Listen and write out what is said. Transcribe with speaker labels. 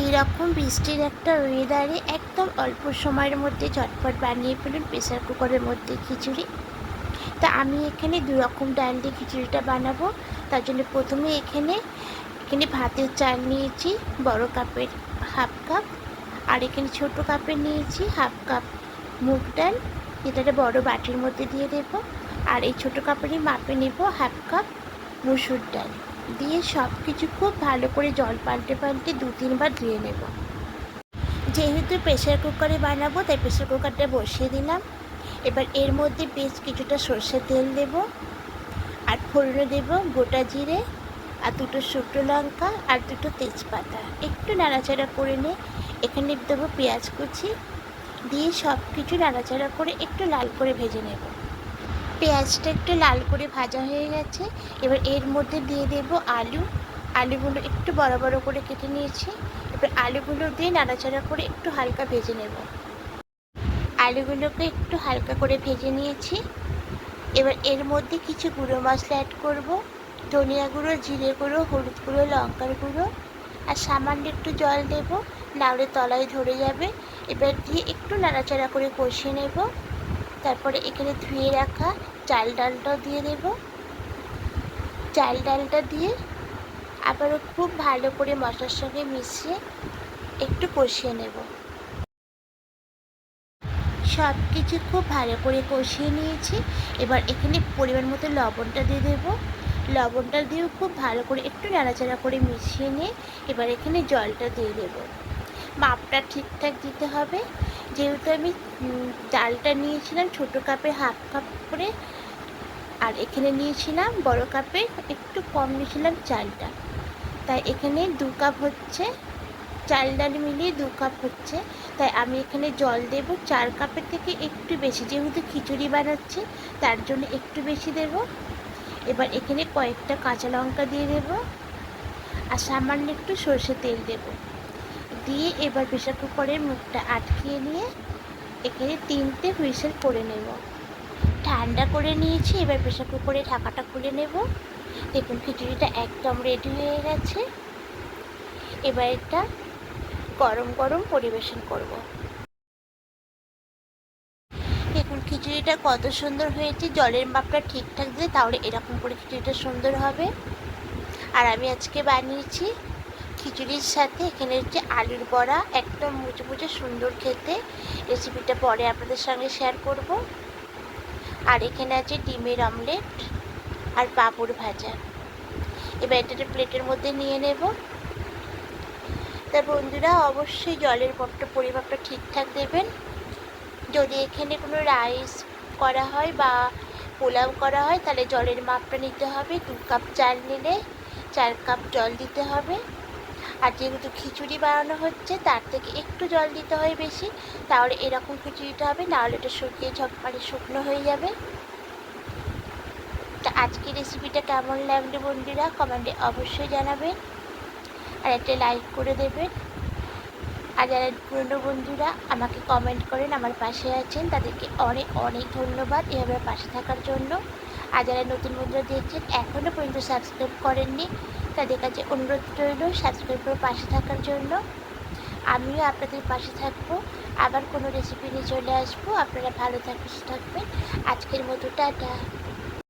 Speaker 1: এই রকম বৃষ্টির একটা ওয়েদারে একদম অল্প সময়ের মধ্যে ঝটপট বানিয়ে ফেলুন প্রেসার কুকারের মধ্যে খিচুড়ি। তা আমি এখানে দু রকম ডাল দিয়ে খিচুড়িটা বানাবো। তার জন্য প্রথমে এখানে ভাতের চাল নিয়েছি বড় কাপের হাফ কাপ, আর এখানে ছোটো কাপের নিয়েছি হাফ কাপ মুগ ডাল, যেটা বড় বাটির মধ্যে দিয়ে দেবো। আর এই ছোটো কাপেরই মাপে নেব হাফ কাপ মুসুর ডাল দিয়ে সব কিছু খুব ভালো করে জল পাল্টে পাল্টে 2-3 বার ধুয়ে নেব। যেহেতু প্রেসার কুকারে বানাবো তাই প্রেসার কুকারটা বসিয়ে দিলাম। এবার এর মধ্যে বেশ কিছুটা সর্ষের তেল দেব, আর ফোড়নে দেব গোটা জিরে আর 2টো শুকনো লঙ্কা আর 2টো তেজপাতা। একটু নাড়াচাড়া করে নিয়ে এখানে দেবো পেঁয়াজ কুচি দিয়ে সব কিছু নাড়াচাড়া করে একটু লাল করে ভেজে নেব। পেঁয়াজটা একটু লাল করে ভাজা হয়ে গেছে। এবার এর মধ্যে দিয়ে দেব আলুগুলো একটু বড় বড় করে কেটে নিয়েছি। এবার আলুগুলো দিয়ে নাড়াচাড়া করে একটু হালকা ভেজে নেব। আলুগুলোকে একটু হালকা করে ভেজে নিয়েছি। এবার এর মধ্যে কিছু গুঁড়ো মশলা অ্যাড করব, ধনিয়া গুঁড়ো, জিরে গুঁড়ো, হলুদ গুঁড়ো, লঙ্কার গুঁড়ো, আর সামান্য একটু জল দেব, নাহলে তলায় ধরে যাবে। এবার দিয়ে একটু নাড়াচাড়া করে কষিয়ে নেব। তারপরে এখানে ধুয়ে রাখা চাল ডালটাও দিয়ে দেব। চাল ডালটা দিয়ে আবারও খুব ভালো করে মশলার সঙ্গে মিশিয়ে একটু কষিয়ে নেব। সব কিছু খুব ভালো করে কষিয়ে নিয়েছি। এবার এখানে পরিমাণ মতো লবণটা দিয়ে দেবো। লবণটা দিয়েও খুব ভালো করে একটু নাড়াচাড়া করে মিশিয়ে নিয়ে এবার এখানে জলটা দিয়ে দেবো। মাপটা ঠিকঠাক দিতে হবে, যেহেতু আমি ডালটা নিয়েছিলাম ছোটো কাপে হাফ কাপ করে, আর এখানে নিয়েছিলাম বড় কাপে একটু কম নিয়েছিলাম চালটা, তাই এখানে 2 কাপ হচ্ছে। চাল ডাল মিলিয়ে 2 কাপ হচ্ছে, তাই আমি এখানে জল দেব 4 কাপের থেকে একটু বেশি, যেহেতু খিচুড়ি বানাচ্ছি তার জন্য একটু বেশি দেব। এবার এখানে কয়েকটা কাঁচা লঙ্কা দিয়ে দেব আর সামান্য একটু সর্ষের তেল দেব, দিয়ে এবার প্রেসার কুকারের মুখটা আটকিয়ে নিয়ে এখানে 3টে হুইসেল করে নেব। ঠান্ডা করে নিয়েছি, এবার প্রেসার কুকারে ঢাকাটা খুলে নেব। দেখুন খিচুড়িটা একদম রেডি হয়ে গেছে। এবার এটা গরম গরম পরিবেশন করব। দেখুন খিচুড়িটা কত সুন্দর হয়েছে, জলের মাপটা ঠিকঠাক দিলে তাহলে এরকম করে খিচুড়িটা সুন্দর হবে। আর আমি আজকে বানিয়েছি খিচুড়ির সাথে এখানে হচ্ছে আলুর বড়া, একদম মুচে মুচে সুন্দর খেতে। রেসিপিটা পরে আপনাদের সঙ্গে শেয়ার করব। আর এখানে আছে ডিমের অমলেট আর পাঁপড় ভাজা। এবার এটা প্লেটের মধ্যে নিয়ে নেব। তা বন্ধুরা অবশ্যই জলের পরিমাপটা ঠিকঠাক দেবেন। যদি এখানে কোনো রাইস করা হয় বা পোলাও করা হয় তাহলে জলের মাপটা নিতে হবে, 2 কাপ চাল নিলে 4 কাপ জল দিতে হবে। আর যেহেতু খিচুড়ি বানানো হচ্ছে তার থেকে একটু জল দিতে হয় বেশি, তাহলে এরকম খিচুড়িটা হবে, নাহলে এটা শুকিয়ে ঝকমারে শুকনো হয়ে যাবে। তা আজকের রেসিপিটা কেমন লাগলো বন্ধুরা কমেন্টে অবশ্যই জানাবেন, আর একটা লাইক করে দেবেন। আর যারা পুরনো বন্ধুরা আমাকে কমেন্ট করেন, আমার পাশে আছেন, তাদেরকে অনেক অনেক ধন্যবাদ এভাবে পাশে থাকার জন্য। আর যারা নতুন বন্ধুরা দেখছেন এখনও পর্যন্ত সাবস্ক্রাইব করেননি, তাদের কাছে অনুরোধ রইল সাবস্ক্রাইব করে পাশে থাকার জন্য। আমিও আপনাদের পাশে থাকবো, আবার কোনো রেসিপি নিয়ে চলে আসবো। আপনারা ভালো থাকবেন। আজকের মতো টাটা।